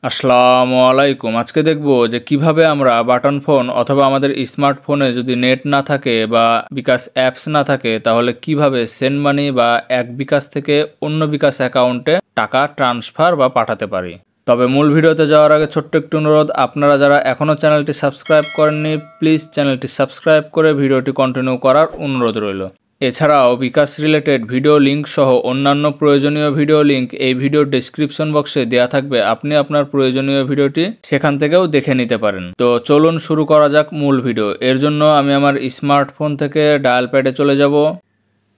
আসসালামু আলাইকুম। আজকে দেখব যে কিভাবে আমরা বাটন ফোন অথবা আমাদের স্মার্টফোনে যদি নেট না থাকে বা বিকাশ অ্যাপস না থাকে তাহলে কিভাবে সেন্ড মানি বা এক বিকাশ থেকে অন্য বিকাশ অ্যাকাউন্টে টাকা ট্রান্সফার বা পাঠাতে পারি। তবে মূল ভিডিওতে যাওয়ার আগে ছোট্ট একটু অনুরোধ, আপনারা যারা এখনও চ্যানেলটি সাবস্ক্রাইব করেননি প্লিজ চ্যানেলটি সাবস্ক্রাইব করে ভিডিওটি কন্টিনিউ করার অনুরোধ রইল। এছাড়াও বিকাশ রিলেটেড ভিডিও লিঙ্ক সহ অন্যান্য প্রয়োজনীয় ভিডিও লিঙ্ক এই ভিডিওর ডেসক্রিপশন বক্সে দেওয়া থাকবে, আপনি আপনার প্রয়োজনীয় ভিডিওটি সেখান থেকেও দেখে নিতে পারেন। তো চলুন শুরু করা যাক মূল ভিডিও। এর জন্য আমি আমার স্মার্টফোন থেকে ডায়াল প্যাডে চলে যাব।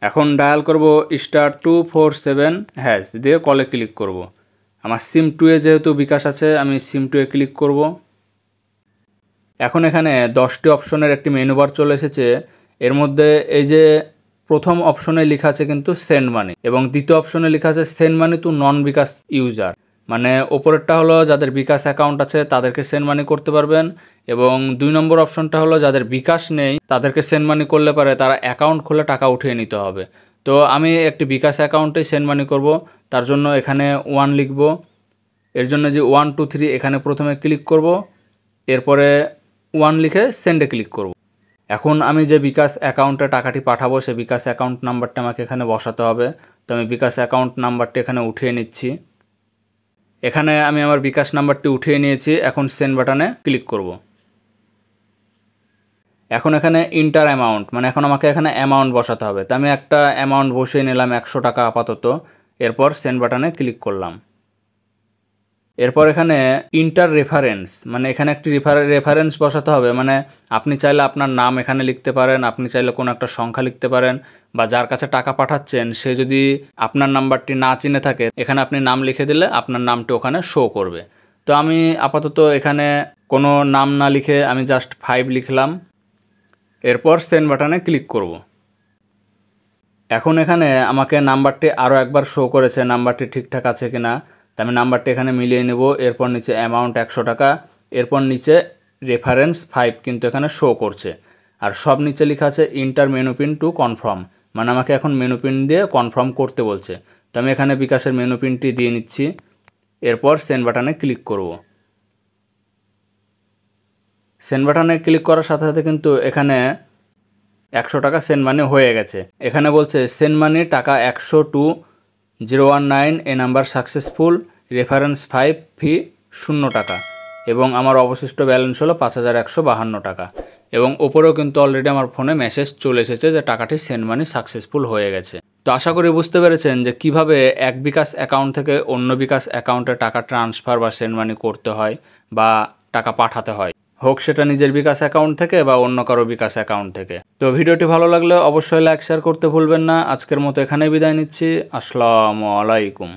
এখন ডায়াল করব *247# দিয়ে কলে ক্লিক করব। আমার সিম 2 যেহেতু বিকাশ আছে আমি সিম 2 ক্লিক করব। এখন এখানে 10টি অপশনের একটি মেনু বার চলে এসেছে। এর মধ্যে এই যে প্রথম অপশনে লেখা আছে কিন্তু সেন্ড মানি এবং দ্বিতীয় অপশনে লেখা আছে send money to non bKash user, মানে ওপরেরটা হলো যাদের বিকাশ অ্যাকাউন্ট আছে তাদেরকে সেন্ড মানি করতে পারবেন এবং 2 নম্বর অপশনটা হলো যাদের বিকাশ নেই তাদেরকে সেন্ড মানি করলে পারে তারা অ্যাকাউন্ট খুলে টাকা উঠিয়ে নিতে হবে। তো আমি একটি বিকাশ অ্যাকাউন্টে সেন্ড মানি করব, তার জন্য এখানে 1 লিখব। এর জন্য যে 1 2 3 এখানে প্রথমে ক্লিক করব, এরপরে 1 লিখে সেন্ডে ক্লিক করব। এখন আমি যে বিকাশ অ্যাকাউন্টে টাকাটি পাঠাবো সেই বিকাশ অ্যাকাউন্ট নাম্বারটা আমাকে এখানে বসাতে হবে। তো আমি বিকাশ অ্যাকাউন্ট নাম্বারটি এখানে উঠিয়ে নিচ্ছি। এখানে আমি আমার বিকাশ নাম্বারটি উঠিয়ে নিয়েছি। এখন সেন্ড বাটনে ক্লিক করব। এখন এখানে ইন্টার অ্যামাউন্ট, মানে এখন আমাকে এখানে অ্যামাউন্ট বসাতে হবে। তো আমি একটা অ্যামাউন্ট বসিয়ে নিলাম 100 টাকা আপাতত। এরপর সেন্ড বাটনে ক্লিক করলাম। এরপর এখানে ইন্টার রেফারেন্স, মানে এখানে একটি রেফারেন্স বসাতে হবে। মানে আপনি চাইলে আপনার নাম এখানে লিখতে পারেন, আপনি চাইলে কোনো একটা সংখ্যা লিখতে পারেন, বা যার কাছে টাকা পাঠাচ্ছেন সে যদি আপনার নাম্বারটি না চিনে থাকে এখানে আপনি নাম লিখে দিলে আপনার নামটি ওখানে শো করবে। তো আমি আপাতত এখানে কোনো নাম না লিখে আমি জাস্ট 5 লিখলাম। এরপর সেন্ড বাটনে ক্লিক করব। এখন এখানে আমাকে নাম্বারটি আরও একবার শো করেছে, নাম্বারটি ঠিকঠাক আছে কিনা। তো আমি নাম্বারটি এখানে মিলিয়ে নেব। এরপর নিচে অ্যামাউন্ট 100 টাকা, এরপর নিচে রেফারেন্স 5 কিন্তু এখানে শো করছে। আর সব নিচে লেখা আছে inter menu pin to confirm, মানে আমাকে এখন মেনু পিন দিয়ে কনফার্ম করতে বলছে। তো আমি এখানে বিকাশের মেনু পিনটি দিয়ে নিচ্ছি। এরপর সেন্ড বাটনে ক্লিক করব। সেন্ড বাটনে ক্লিক করার সাথে সাথে কিন্তু এখানে 100 টাকা সেন্ড মানি হয়ে গেছে। এখানে বলছে সেন্ড মানি টাকা 100 টু 019 এ নাম্বার সাকসেসফুল, রেফারেন্স 5, ফি 0 টাকা এবং আমার অবশিষ্ট ব্যালেন্স হলো 5152 টাকা। এবং ওপরেও কিন্তু অলরেডি আমার ফোনে মেসেজ চলে এসেছে যে টাকাটি সেন্ড মানি সাকসেসফুল হয়ে গেছে। তো আশা করি বুঝতে পেরেছেন যে কিভাবে এক বিকাশ অ্যাকাউন্ট থেকে অন্য বিকাশ অ্যাকাউন্টে টাকা ট্রান্সফার বা সেন্ড মানি করতে হয় বা টাকা পাঠাতে হয়, হোক সেটা নিজের বিকাশ অ্যাকাউন্ট থেকে বা অন্য কারো বিকাশ অ্যাকাউন্ট থেকে। তো ভিডিওটি ভালো লাগলে অবশ্যই লাইক শেয়ার করতে ভুলবেন না। আজকের মতো এখানেই বিদায় নিচ্ছি। আসসালামু আলাইকুম।